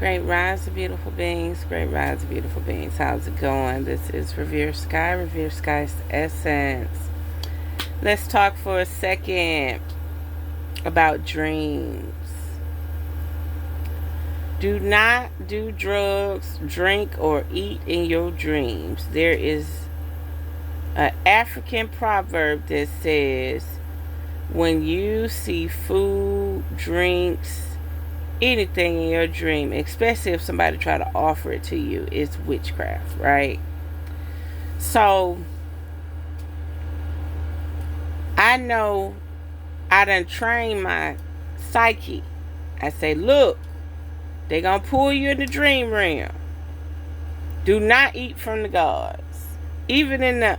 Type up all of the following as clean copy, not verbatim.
Great rise, beautiful beings. Great rise, beautiful beings. How's it going? This is Revere Sky, Revere Sky's Essence. Let's talk for a second about dreams. Do not do drugs, drink, or eat in your dreams. There is an African proverb that says, when you see food, drinks, anything in your dream, especially if somebody try to offer it to you, it's witchcraft, right? So I know I done trained my psyche. I say, look, they gonna pull you in the dream realm. Do not eat from the gods. Even in the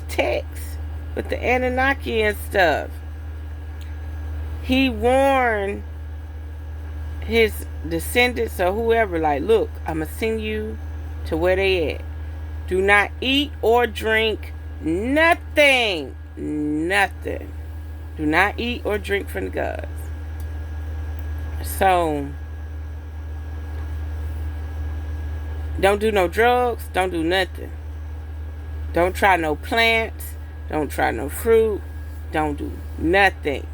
text with the Anunnaki and stuff, he warned his descendants or whoever, like, look, I'm going to send you to where they at. Do not eat or drink nothing. Nothing. Do not eat or drink from the gods. So, don't do no drugs. Don't do nothing. Don't try no plants. Don't try no fruit. Don't do nothing.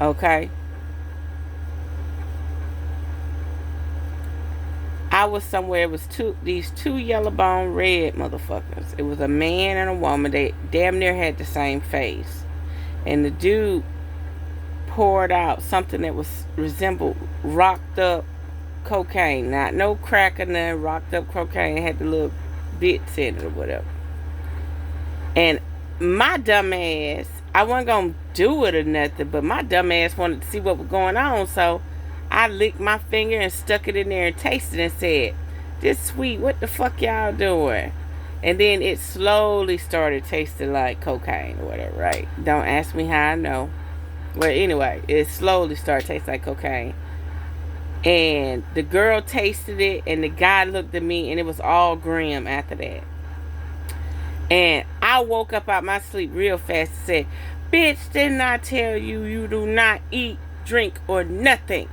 Okay? I was somewhere, it was these two yellow bone red motherfuckers. It was a man and a woman. They damn near had the same face. And the dude poured out something that resembled rocked up cocaine. Not no crack or nothing, rocked up cocaine. It had the little bits in it or whatever. And my dumb ass, I wasn't going to do it or nothing, but my dumb ass wanted to see what was going on, so I licked my finger and stuck it in there and tasted it and said, this sweet, what the fuck y'all doing? And then it slowly started tasting like cocaine or whatever, right? Don't ask me how I know. Well, anyway, it slowly started tasting like cocaine. And the girl tasted it, and the guy looked at me, and it was all grim after that. And I woke up out my sleep real fast and said, bitch, didn't I tell you you do not eat, drink, or nothing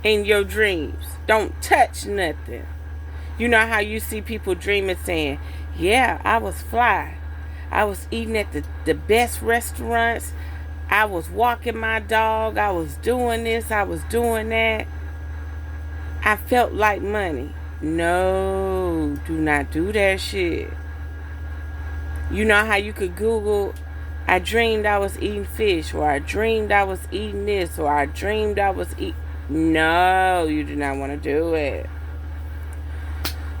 in your dreams? Don't touch nothing. You know how you see people dreaming saying, yeah, I was fly. I was eating at the best restaurants. I was walking my dog. I was doing this. I was doing that. I felt like money. No, do not do that shit. You know how you could Google, I dreamed I was eating fish, or I dreamed I was eating this, or I dreamed I was eating... No, you do not want to do it.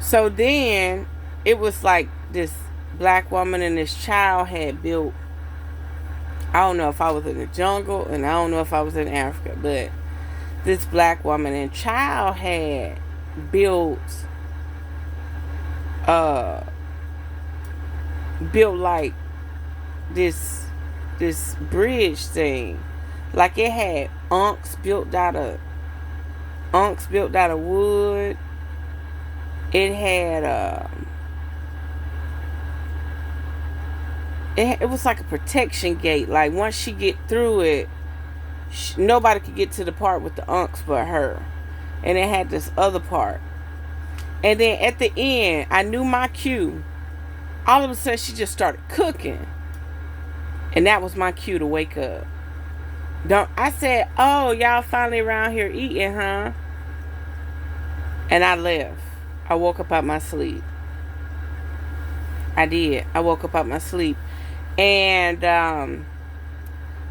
So then, it was like this black woman and this child had built... I don't know if I was in the jungle, and I don't know if I was in Africa, but this black woman and child had built... built like this bridge thing, like it had unks built out of wood. It had it was like a protection gate. Like once she get through it, nobody could get to the part with the unks but her. And it had this other part. And then at the end, I knew my cue. All of a sudden, she just started cooking. And that was my cue to wake up. I said, oh, y'all finally around here eating, huh? And I left. I woke up out my sleep. I did. I woke up out my sleep. And the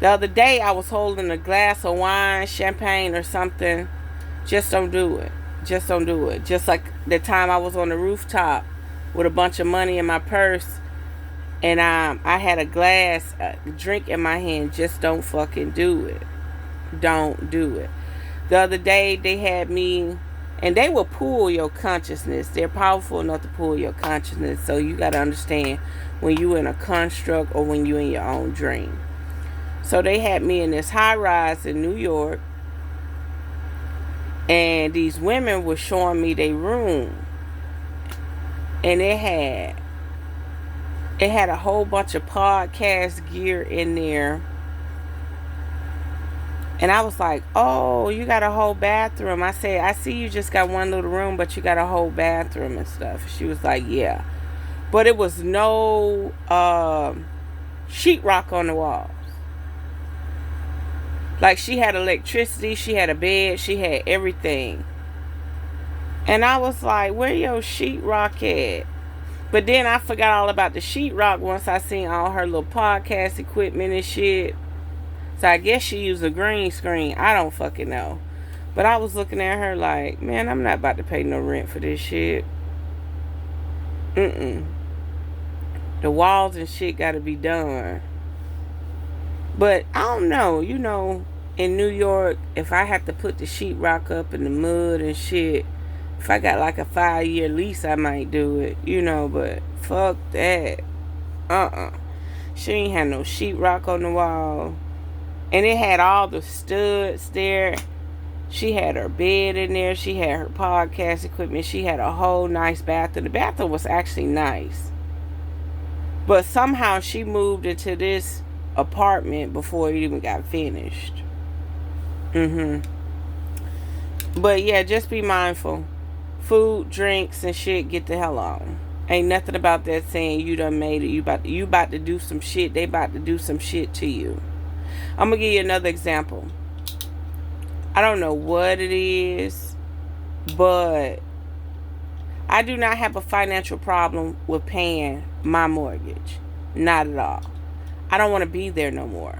other day, I was holding a glass of wine, champagne, or something. Just don't do it. Just don't do it. Just like the time I was on the rooftop with a bunch of money in my purse, and I had a glass, a drink in my hand. Just don't fucking do it. Don't do it. The other day they had me, and they will pull your consciousness. They're powerful enough to pull your consciousness. So you got to understand when you in a construct or when you in your own dream. So they had me in this high rise in New York, and these women were showing me their room. And it had a whole bunch of podcast gear in there. And I was like, oh, you got a whole bathroom. I said, I see you just got one little room, but you got a whole bathroom and stuff. She was like, yeah. But it was no sheetrock on the walls. Like, she had electricity, she had a bed, she had everything. And I was like, where your sheetrock at? But then I forgot all about the sheetrock once I seen all her little podcast equipment and shit. So I guess she used a green screen. I don't fucking know. But I was looking at her like, man, I'm not about to pay no rent for this shit. Mm-mm. The walls and shit gotta be done. But I don't know. You know, in New York, if I have to put the sheetrock up in the mud and shit, if I got like a 5-year lease, I might do it. You know, but fuck that. She ain't had no sheetrock on the wall. And it had all the studs there. She had her bed in there. She had her podcast equipment. She had a whole nice bathroom. The bathroom was actually nice. But somehow she moved into this apartment before it even got finished. But yeah, just be mindful. Food, drinks, and shit, get the hell on. Ain't nothing about that saying you done made it. You about to do some shit. They about to do some shit to you. I'm going to give you another example. I don't know what it is, but I do not have a financial problem with paying my mortgage. Not at all. I don't want to be there no more.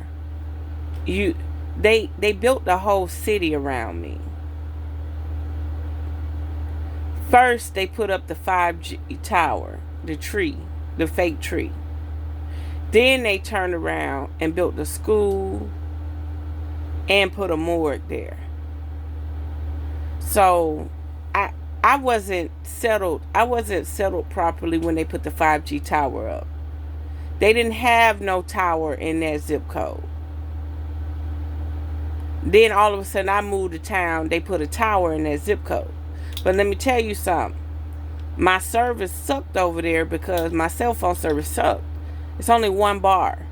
They built the whole city around me. First, they put up the 5G tower, the tree, the fake tree. Then they turned around and built the school and put a morgue there. So I wasn't settled. I wasn't settled properly when they put the 5G tower up. They didn't have no tower in that zip code. Then all of a sudden I moved to town. They put a tower in that zip code. But let me tell you something. My service sucked over there because my cell phone service sucked. It's only one bar.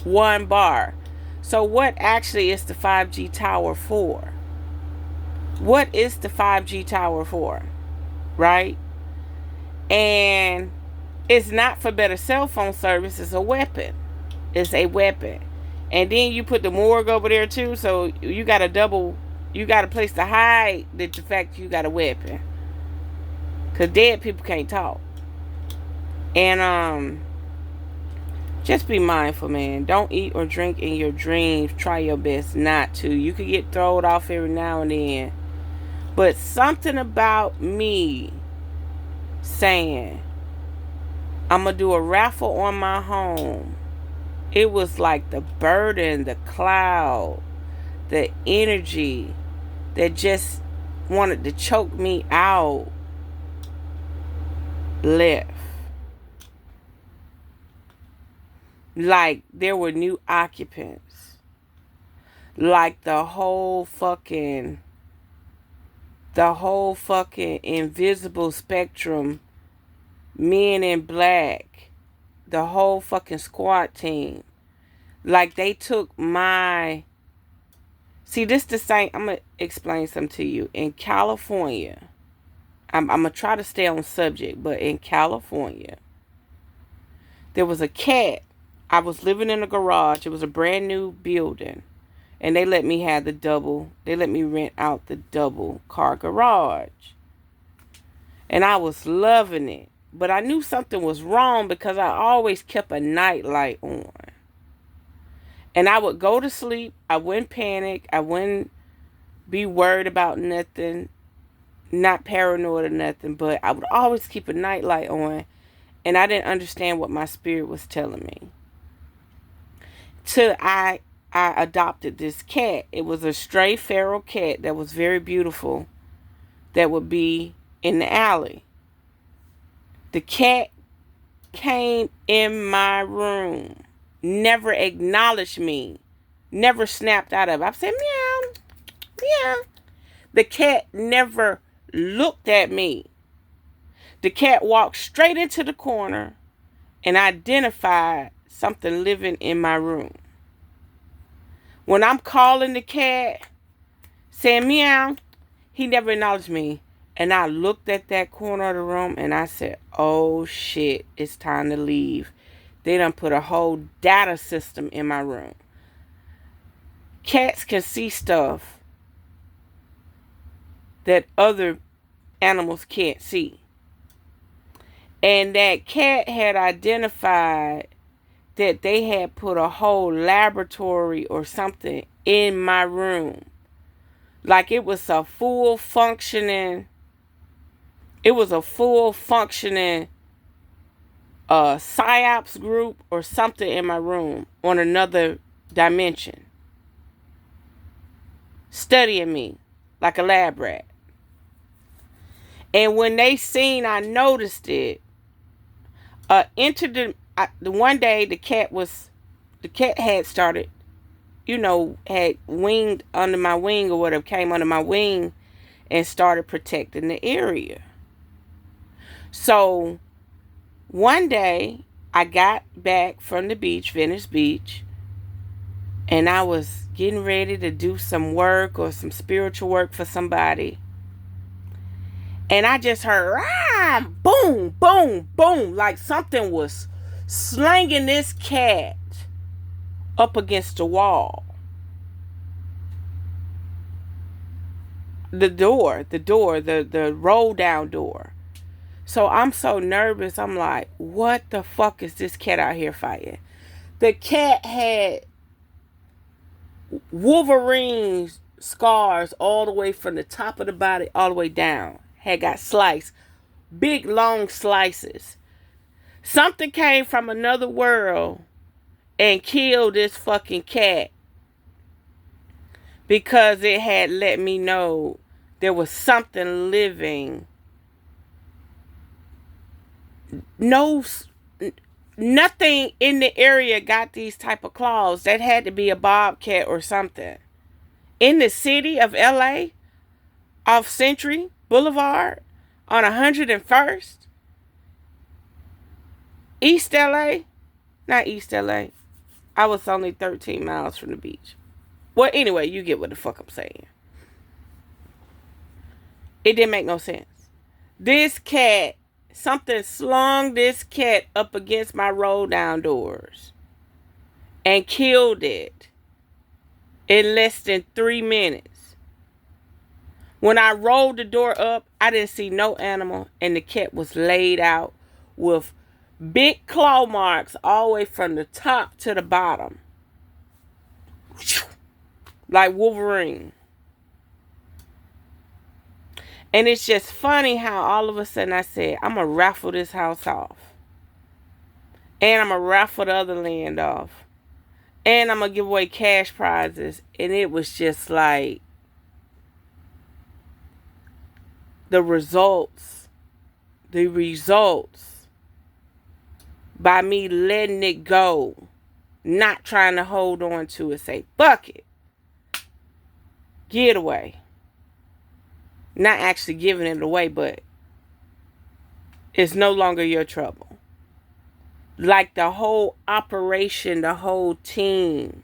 One bar. So what actually is the 5G tower for? What is the 5G tower for? Right? And it's not for better cell phone service. It's a weapon. It's a weapon. And then you put the morgue over there too. So you got a place to hide the fact you got a weapon. Because dead people can't talk. And just be mindful, man. Don't eat or drink in your dreams. Try your best not to. You could get thrown off every now and then. But something about me saying, I'm going to do a raffle on my home. It was like the burden, the cloud, the energy that just wanted to choke me out left. Like there were new occupants. Like the whole fucking invisible spectrum, men in black, the whole fucking squad team. Like they took my... See, this the same... I'm going to explain something to you. In California, I'm going to try to stay on subject, but in California, there was a cat. I was living in a garage. It was a brand new building. And they let me have they let me rent out the double car garage. And I was loving it. But I knew something was wrong because I always kept a night light on. And I would go to sleep. I wouldn't panic. I wouldn't be worried about nothing. Not paranoid or nothing. But I would always keep a night light on. And I didn't understand what my spirit was telling me. Till I adopted this cat. It was a stray feral cat that was very beautiful. That would be in the alley. The cat came in my room. Never acknowledged me. Never snapped out of it. I said, meow, meow. The cat never looked at me. The cat walked straight into the corner and identified something living in my room. When I'm calling the cat, saying meow, he never acknowledged me. And I looked at that corner of the room and I said, oh shit, it's time to leave. They done put a whole data system in my room. Cats can see stuff that other animals can't see. And that cat had identified that they had put a whole laboratory or something in my room. Like it was a full functioning PSYOPs group or something in my room on another dimension. Studying me like a lab rat. And when they seen I noticed it, one day the cat had started, had winged under my wing or whatever, came under my wing and started protecting the area. So one day I got back from the beach, Venice Beach, and I was getting ready to do some work or some spiritual work for somebody. And I just heard, ah, boom, boom, boom, like something was slanging this cat up against the wall. The roll down door. So I'm so nervous. I'm like, what the fuck is this cat out here fighting? The cat had Wolverine scars all the way from the top of the body all the way down. Had got sliced. Big, long slices. Something came from another world and killed this fucking cat because it had let me know there was something living. Nothing in the area got these type of claws. That had to be a bobcat or something. In the city of LA, off Century Boulevard, on 101st, East LA, not East LA. I was only 13 miles from the beach. Well, anyway, you get what the fuck I'm saying. It didn't make no sense. This cat, something slung this cat up against my roll down doors and killed it in less than 3 minutes. When I rolled the door up, I didn't see no animal, and the cat was laid out with big claw marks all the way from the top to the bottom. Like Wolverine. And it's just funny how all of a sudden I said, I'm going to raffle this house off. And I'm going to raffle the other land off. And I'm going to give away cash prizes. And it was just like, the results by me letting it go, not trying to hold on to it, say, fuck it, get away. Not actually giving it away, but it's no longer your trouble. Like the whole operation, the whole team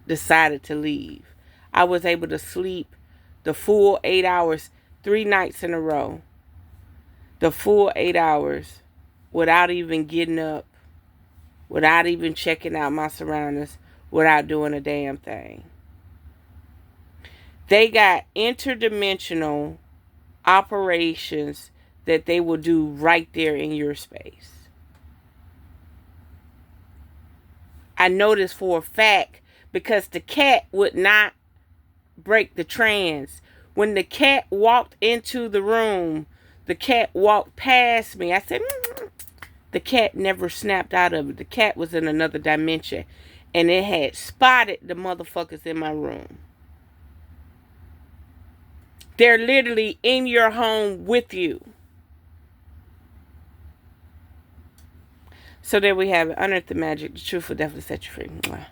decided to leave. I was able to sleep the full 8 hours, 3 nights in a row. The full 8 hours without even getting up, without even checking out my surroundings, without doing a damn thing. They got interdimensional operations that they will do right there in your space. I know this for a fact because the cat would not break the trance. When the cat walked into the room, the cat walked past me. I said, The cat never snapped out of it. The cat was in another dimension. And it had spotted the motherfuckers in my room. They're literally in your home with you. So there we have it. Unearth the magic. The truth will definitely set you free. Mwah.